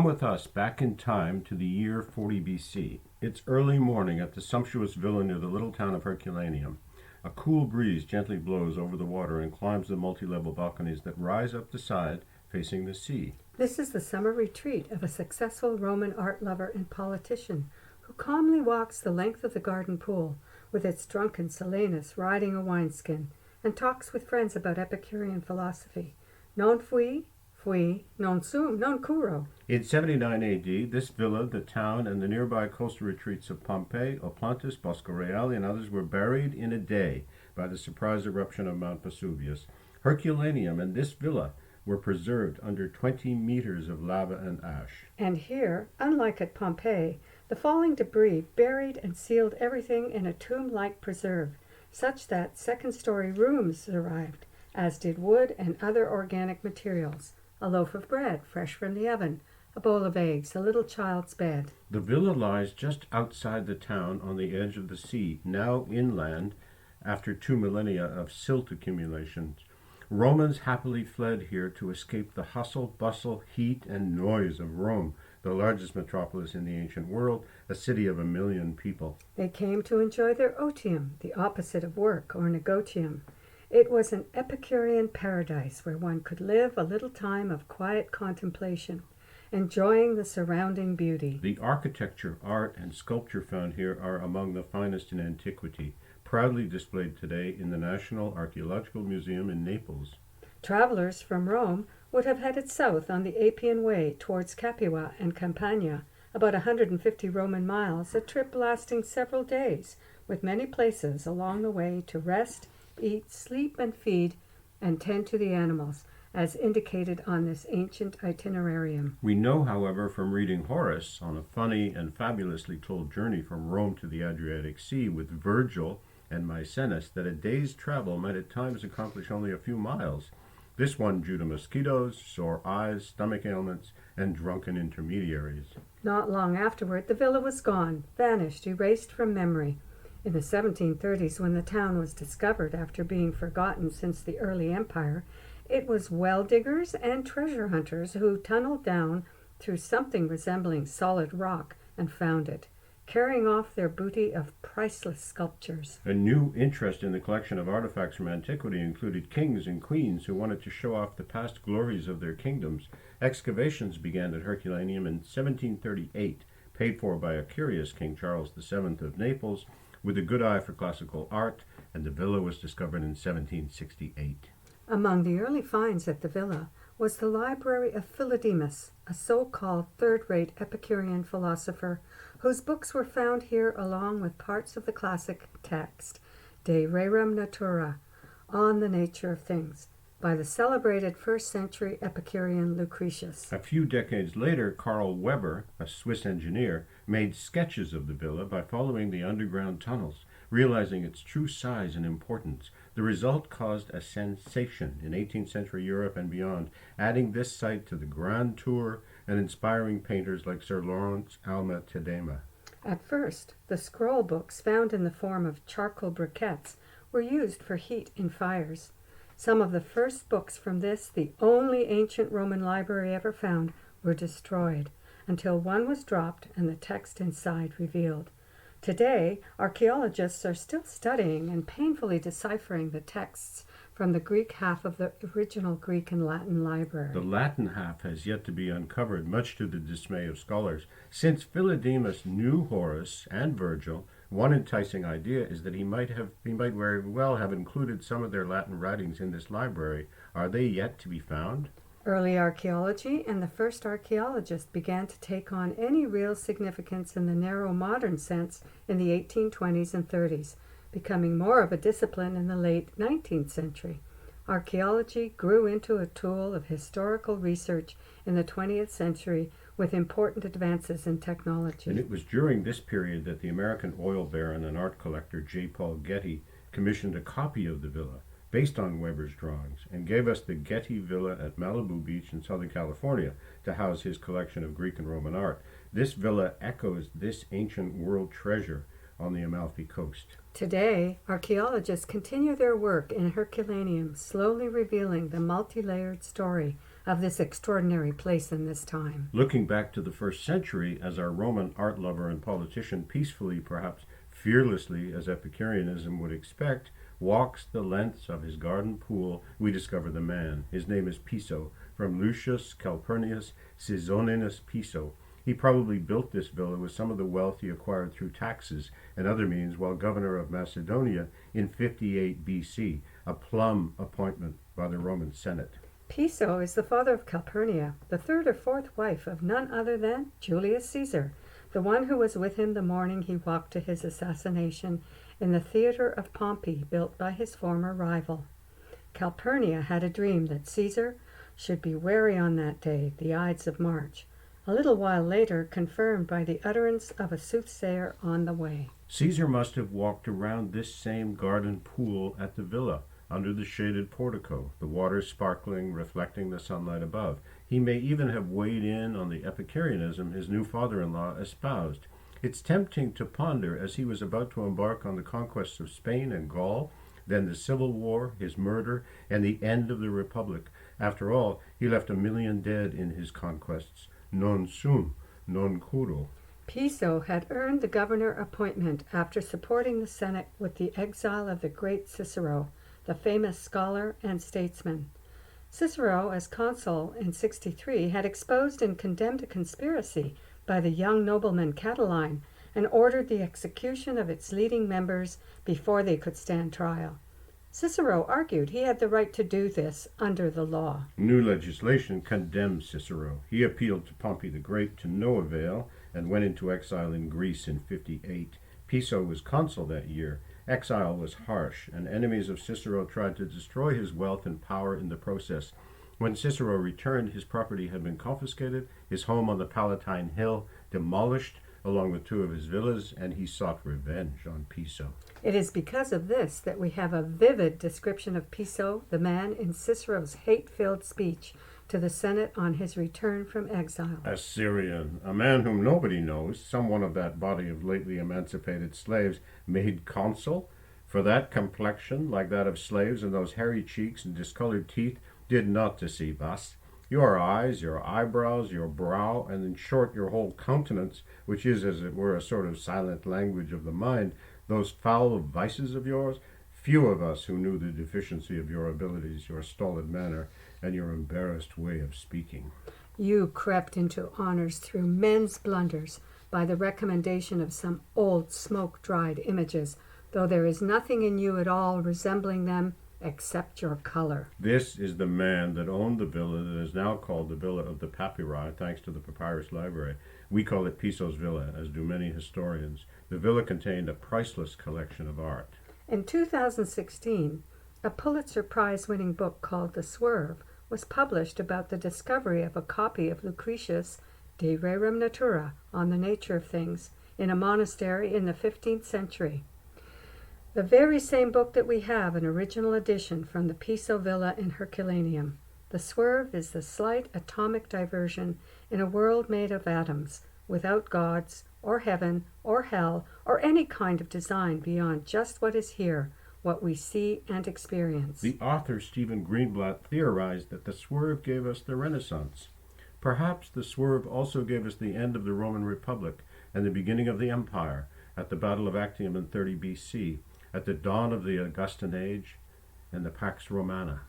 with us back in time to the year 40 BC. It's early morning at the sumptuous villa near the little town of Herculaneum. A cool breeze gently blows over the water and climbs the multi-level balconies that rise up the side facing the sea. This is the summer retreat of a successful Roman art lover and politician who calmly walks the length of the garden pool with its drunken Silenus riding a wineskin and talks with friends about Epicurean philosophy. Non fui, non sum, non curo. In 79 AD, this villa, the town, and the nearby coastal retreats of Pompeii, Oplantis, Bosco Reale, and others were buried in a day by the surprise eruption of Mount Vesuvius. Herculaneum and this villa were preserved under 20 meters of lava and ash. And here, unlike at Pompeii, the falling debris buried and sealed everything in a tomb-like preserve, such that second-story rooms survived, as did wood and other organic materials, a loaf of bread fresh from the oven, a bowl of eggs, a little child's bed. The villa lies just outside the town on the edge of the sea, now inland after 2 millennia of silt accumulations. Romans happily fled here to escape the hustle, bustle, heat, and noise of Rome, the largest metropolis in the ancient world, a city of 1 million people. They came to enjoy their otium, the opposite of work, or negotium. It was an Epicurean paradise where one could live a little time of quiet contemplation, enjoying the surrounding beauty. The architecture, art, and sculpture found here are among the finest in antiquity, proudly displayed today in the National Archaeological Museum in Naples. Travelers from Rome would have headed south on the Appian Way towards Capua and Campania, about 150 Roman miles, a trip lasting several days, with many places along the way to rest, eat, sleep, and feed, and tend to the animals, as indicated on this ancient itinerarium. We know, however, from reading Horace on a funny and fabulously told journey from Rome to the Adriatic Sea with Virgil and Maecenas, that a day's travel might at times accomplish only a few miles. This one due to mosquitoes, sore eyes, stomach ailments, and drunken intermediaries. Not long afterward, the villa was gone, vanished, erased from memory. In the 1730s, when the town was discovered after being forgotten since the early empire, it was well diggers and treasure hunters who tunneled down through something resembling solid rock and found it, carrying off their booty of priceless sculptures. A new interest in the collection of artifacts from antiquity included kings and queens who wanted to show off the past glories of their kingdoms. Excavations began at Herculaneum in 1738, paid for by a curious King Charles VII of Naples, with a good eye for classical art, and the villa was discovered in 1768. Among the early finds at the villa was the library of Philadelphus, a so-called third-rate Epicurean philosopher whose books were found here along with parts of the classic text, De Rerum Natura, On the Nature of Things, by the celebrated first-century Epicurean Lucretius. A few decades later, Carl Weber, a Swiss engineer, made sketches of the villa by following the underground tunnels, realizing its true size and importance. The result caused a sensation in 18th century Europe and beyond, adding this site to the Grand Tour and inspiring painters like Sir Lawrence Alma Tadema. At first, the scroll books found in the form of charcoal briquettes were used for heat in fires. Some of the first books from this, the only ancient Roman library ever found, were destroyed, until one was dropped and the text inside revealed. Today, archaeologists are still studying and painfully deciphering the texts from the Greek half of the original Greek and Latin library. The Latin half has yet to be uncovered, much to the dismay of scholars. Since Philodemus knew Horace and Virgil, one enticing idea is that he might very well have included some of their Latin writings in this library. Are they yet to be found? Early archaeology and the first archaeologists began to take on any real significance in the narrow modern sense in the 1820s and 30s, becoming more of a discipline in the late 19th century. Archaeology grew into a tool of historical research in the 20th century with important advances in technology. And it was during this period that the American oil baron and art collector J. Paul Getty commissioned a copy of the villa based on Weber's drawings and gave us the Getty Villa at Malibu Beach in Southern California to house his collection of Greek and Roman art. This villa echoes this ancient world treasure on the Amalfi Coast. Today, archaeologists continue their work in Herculaneum, slowly revealing the multi-layered story of this extraordinary place in this time. Looking back to the first century, as our Roman art lover and politician peacefully, perhaps fearlessly, as Epicureanism would expect, walks the lengths of his garden pool, we discover the man. His name is Piso, from Lucius Calpurnius Caesoninus Piso. He probably built this villa with some of the wealth he acquired through taxes and other means while governor of Macedonia in 58 BC, a plum appointment by the Roman Senate. Piso is the father of Calpurnia, the third or fourth wife of none other than Julius Caesar, the one who was with him the morning he walked to his assassination in the theater of Pompey, built by his former rival. Calpurnia had a dream that Caesar should be wary on that day, the Ides of March, a little while later confirmed by the utterance of a soothsayer on the way. Caesar must have walked around this same garden pool at the villa, under the shaded portico, the water sparkling, reflecting the sunlight above. He may even have weighed in on the Epicureanism his new father-in-law espoused. It's tempting to ponder, as he was about to embark on the conquests of Spain and Gaul, then the Civil War, his murder, and the end of the Republic. After all, he left 1 million dead in his conquests. Non sum, non curo. Piso had earned the governor appointment after supporting the Senate with the exile of the great Cicero, the famous scholar and statesman. Cicero, as consul in 63, had exposed and condemned a conspiracy by the young nobleman Catiline and ordered the execution of its leading members before they could stand trial. Cicero argued he had the right to do this under the law. New legislation condemned Cicero. He appealed to Pompey the Great to no avail and went into exile in Greece in 58. Piso was consul that year. Exile was harsh, and enemies of Cicero tried to destroy his wealth and power in the process. When Cicero returned, his property had been confiscated, his home on the Palatine Hill demolished, along with 2 of his villas, and he sought revenge on Piso. It is because of this that we have a vivid description of Piso, the man, in Cicero's hate-filled speech to the Senate on his return from exile. A Syrian, a man whom nobody knows, someone of that body of lately emancipated slaves, made consul? For that complexion, like that of slaves, and those hairy cheeks and discolored teeth, did not deceive us. Your eyes, your eyebrows, your brow, and in short your whole countenance, which is as it were a sort of silent language of the mind, those foul vices of yours, few of us who knew the deficiency of your abilities, your stolid manner, and your embarrassed way of speaking. You crept into honors through men's blunders by the recommendation of some old smoke-dried images, though there is nothing in you at all resembling them except your color. This is the man that owned the villa that is now called the Villa of the Papyri, thanks to the Papyrus Library. We call it Piso's Villa, as do many historians. The villa contained a priceless collection of art. In 2016, a Pulitzer Prize-winning book called The Swerve was published about the discovery of a copy of Lucretius' De Rerum Natura, on the nature of things, in a monastery in the 15th century. The very same book that we have an original edition from the Piso Villa in Herculaneum. The Swerve is the slight atomic diversion in a world made of atoms, without gods, or heaven, or hell, or any kind of design beyond just what is here, what we see and experience. The author Stephen Greenblatt theorized that the Swerve gave us the Renaissance. Perhaps the Swerve also gave us the end of the Roman Republic and the beginning of the Empire at the Battle of Actium in 30 BC, at the dawn of the Augustan Age and the Pax Romana.